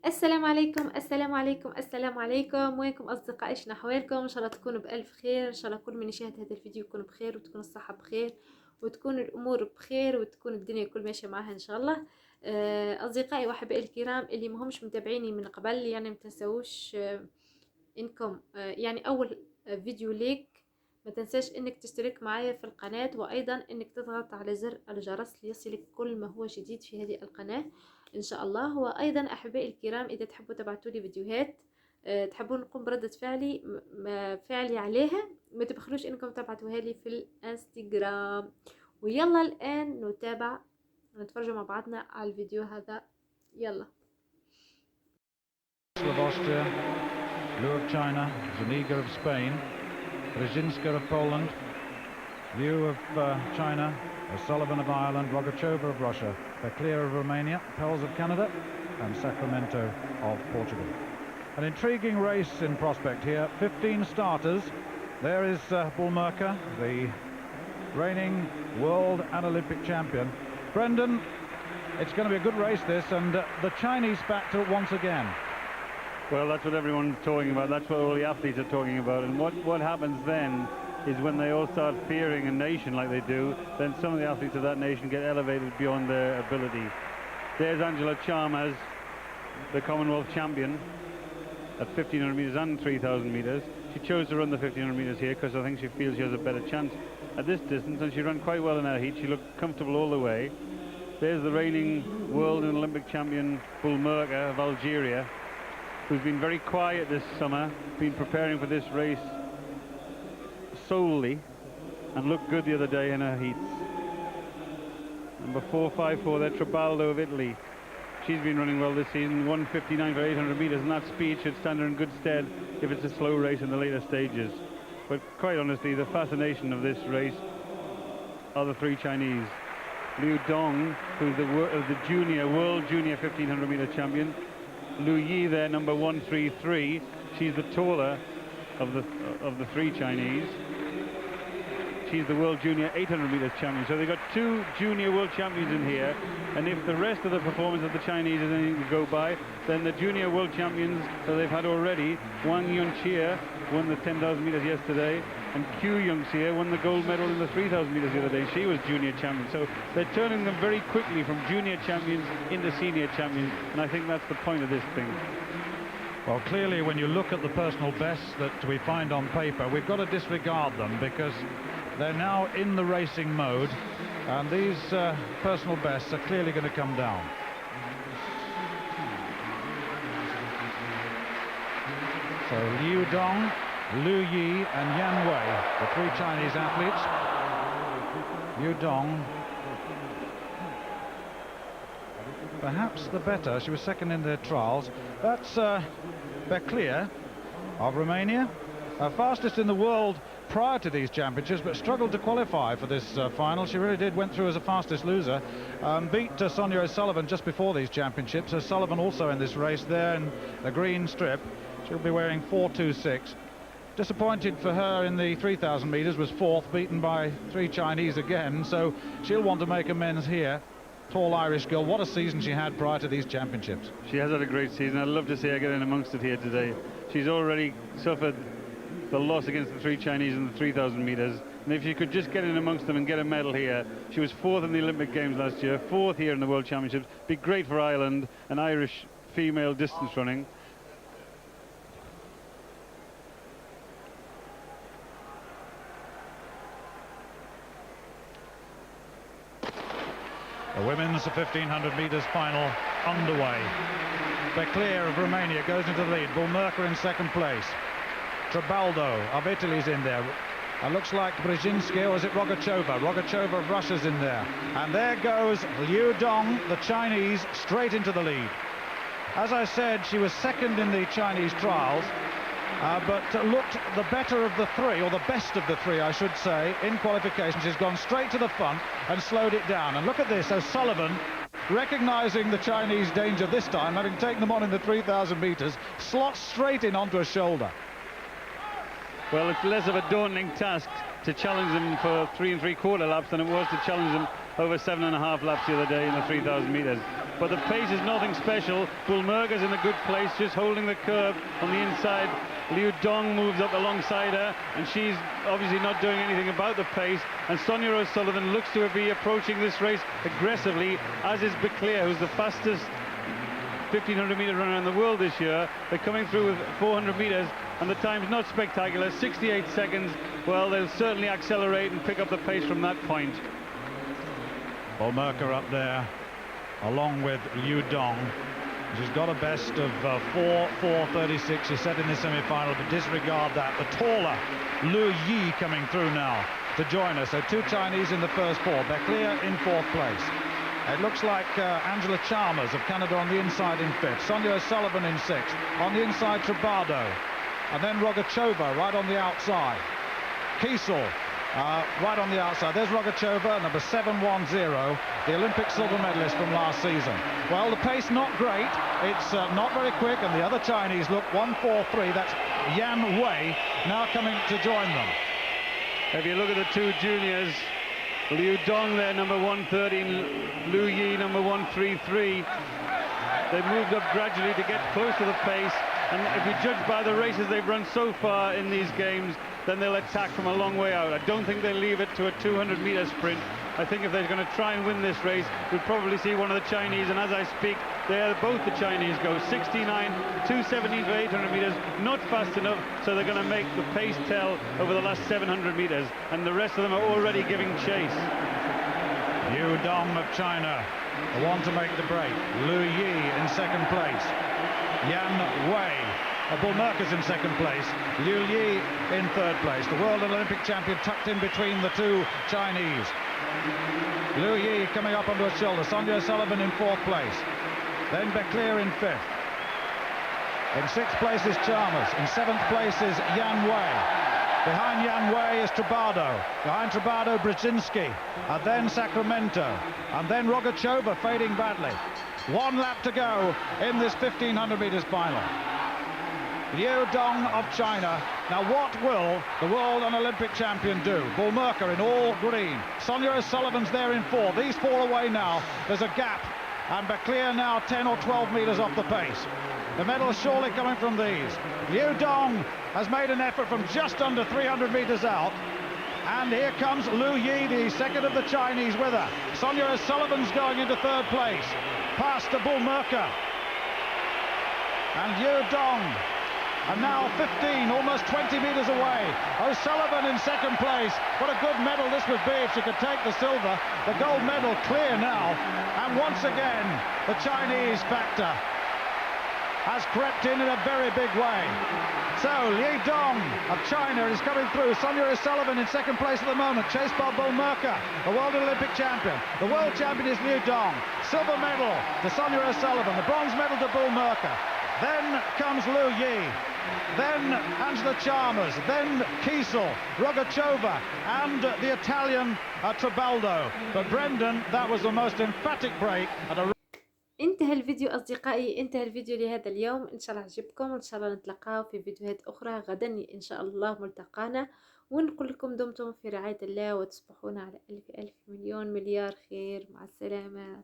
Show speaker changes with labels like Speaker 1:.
Speaker 1: السلام عليكم السلام عليكم السلام عليكم. وينكم اصدقائي؟ شنو احوالكم؟ ان شاء الله تكونوا بالف خير، ان شاء الله كل من يشاهد هذا الفيديو يكون بخير وتكون الصحه بخير وتكون الامور بخير وتكون الدنيا كل ماشيه معها ان شاء الله. اصدقائي واحبائي الكرام اللي مهمش متابعيني من قبل، يعني ما تنسوش انكم يعني اول فيديو ليك ما تنساش انك تشترك معايا في القناة، وايضا انك تضغط على زر الجرس ليصلك كل ما هو جديد في هذه القناة ان شاء الله. وايضا احبائي الكرام اذا تحبوا تبعتوا لي فيديوهات تحبون نقوم بردة فعلي عليها، ما تبخلوش انكم تبعتوها لي في الانستغرام. ويلا الان نتفرجوا مع بعضنا على الفيديو هذا. يلا.
Speaker 2: Liu of China, Zuniga of Spain, Brzezinska of Poland, Liu of China, O'Sullivan of Ireland, Rogachova of Russia, Băcler of Romania, Pels of Canada, and Sacramento of Portugal. An intriguing race in prospect here. 15 starters. There is Bulmerka, the reigning world and Olympic champion. Brendan, it's going to be a good race this, and the Chinese factor once again.
Speaker 3: Well, that's what everyone's talking about. That's what all the athletes are talking about. And what happens then is when they all start fearing a nation like they do, then some of the athletes of that nation get elevated beyond their ability. There's Angela Chalmers, the Commonwealth champion at 1,500 metres and 3,000 metres. She chose to run the 1,500 metres here because I think she feels she has a better chance at this distance, and she ran quite well in her heat. She looked comfortable all the way. There's the reigning world and Olympic champion Bulmerka of Algeria, who's been very quiet this summer, been preparing for this race solely, and looked good the other day in her heats. Number 454 there, Trabaldo of Italy. She's been running well this season, 1:59 for 800 metres, and that speed should stand her in good stead if it's a slow race in the later stages. But quite honestly, the fascination of this race are the three Chinese. Liu Dong, who's the world junior 1,500 metre champion. Lu Yi there, number 133. She's the taller of the three Chinese. She's the world junior 800 meters champion. So they've got two junior world champions in here. And if the rest of the performance of the Chinese is anything to go by, then the junior world champions that they've had already, Wang Yunxie won the 10,000 meters yesterday, and Qu Yongxie won the gold medal in the 3,000 meters the other day. She was junior champion. So they're turning them very quickly from junior champions into senior champions, and I think that's the point of this thing.
Speaker 2: Well, clearly when you look at the personal bests that we find on paper, we've got to disregard them because they're now in the racing mode, and these personal bests are clearly going to come down. So Liu Dong, Lu Yi and Yan Wei, the three Chinese athletes. Liu Dong, perhaps the better. She was second in their trials. That's Băcler of Romania, fastest in the world prior to these championships, but struggled to qualify for this final. She really did, went through as a fastest loser. Beat Sonia O'Sullivan just before these championships. O'Sullivan also in this race there in the green strip. She'll be wearing 4.26. Disappointed for her in the 3,000 metres, was fourth, beaten by three Chinese again, so she'll want to make amends here. Tall Irish girl, what a season she had prior to these championships.
Speaker 3: She has had a great season. I'd love to see her get in amongst it here today. She's already suffered the loss against the three Chinese in the 3,000 metres, and if she could just get in amongst them and get a medal here. She was fourth in the Olympic Games last year, fourth here in the World Championships. Be great for Ireland and Irish female distance running.
Speaker 2: The women's 1,500 metres final underway. Băcler of Romania goes into the lead. Bulmerka in second place. Trabaldo of Italy's in there. Looks like Brzezinska, or is it Rogachova? Rogachova of Russia's in there. And there goes Liu Dong, the Chinese, straight into the lead. As I said, she was second in the Chinese trials, but looked the better of the three, or the best of the three, I should say, in qualification. She's gone straight to the front and slowed it down. And look at this, O'Sullivan, recognising the Chinese danger this time, having taken them on in the 3,000 metres, slots straight in onto a shoulder.
Speaker 3: Well, it's less of a daunting task to challenge them for 3 3/4 laps than it was to challenge them over 7.5 laps the other day in the 3,000 metres. but the pace is nothing special. Bulmerka's in a good place, just holding the curve on the inside. Liu Dong moves up alongside her, and she's obviously not doing anything about the pace. And Sonia O'Sullivan looks to be approaching this race aggressively, as is Baclair, who's the fastest 1500 meter runner in the world this year. They're coming through with 400 meters, and the time's not spectacular, 68 seconds. Well, they'll certainly accelerate and pick up the pace from that point.
Speaker 2: Bulmerka up there, along with Liu Dong. She's got a best of 4:36, she said in the semi-final, but disregard that. The taller Lu Yi coming through now to join us. So two Chinese in the first four. Baclair in fourth place. It looks like Angela Chalmers of Canada on the inside in fifth. Sonia O'Sullivan in sixth. On the inside, Trabado. And then Rogachova right on the outside. Kiesel right on the outside. There's Rogachova, number 710, the Olympic silver medalist from last season. Well, the pace not great. It's not very quick, and the other Chinese look 1:43. That's Yan Wei now coming to join them.
Speaker 3: If you look at the two juniors, Liu Dong there, number 113, Lu Yi, number 133. They've moved up gradually to get close to the pace, and if you judge by the races they've run so far in these games, then they'll attack from a long way out. I don't think they'll leave it to a 200-meter sprint. I think if they're going to try and win this race, we'll probably see one of the Chinese, and as I speak, both the Chinese go 69, 2:17 for 800 meters, not fast enough, so they're going to make the pace tell over the last 700 meters, and the rest of them are already giving chase.
Speaker 2: Liu Dong of China, the one to make the break. Lu Yi in second place. Yan Wei, Bulmerka's in second place. Liu Yi in third place. The world and Olympic champion tucked in between the two Chinese. Lu Yi coming up onto his shoulder. Sonia O'Sullivan in fourth place. Then Baclair in fifth. In sixth place is Chalmers. In seventh place is Yan Wei. Behind Yan Wei is Trabado. Behind Trabado, Brzezinski. And then Sacramento. And then Rogachova fading badly. One lap to go in this 1500 meters final. Liu Dong of China. Now what will the world and Olympic champion do? Bulmerka in all green. Sonia O'Sullivan's there in four. These four away now. There's a gap. And Baclair now 10 or 12 meters off the pace. The medal is surely coming from these. Liu Dong has made an effort from just under 300 meters out. And here comes Lu Yi, the second of the Chinese, with her. Sonia O'Sullivan's going into third place. Past to Bulmerka. And Liu Dong. And now 15, almost 20 meters away. O'Sullivan in second place. What a good medal this would be if she could take the silver. The gold medal clear now. And once again, the Chinese factor has crept in a very big way. So Liu Dong of China is coming through. Sonia O'Sullivan in second place at the moment, chased by Bulmerka, the world Olympic champion. The world champion is Liu Dong. Silver medal to Sonia O'Sullivan, the bronze medal to Bulmerka. Then comes Lu Yi, then Angela Chalmers, then Kiesel, Rogachova, and the Italian Trabaldo. But Brendan, that was the most emphatic break at a...
Speaker 1: انتهى الفيديو أصدقائي، انتهى الفيديو لهذا اليوم. إن شاء الله عجبكم، وإن شاء الله نتلقاو في فيديوهات أخرى غدا إن شاء الله ملتقانا. ونقول لكم دمتم في رعاية الله، وتصبحون على ألف ألف مليون مليار خير. مع السلامة.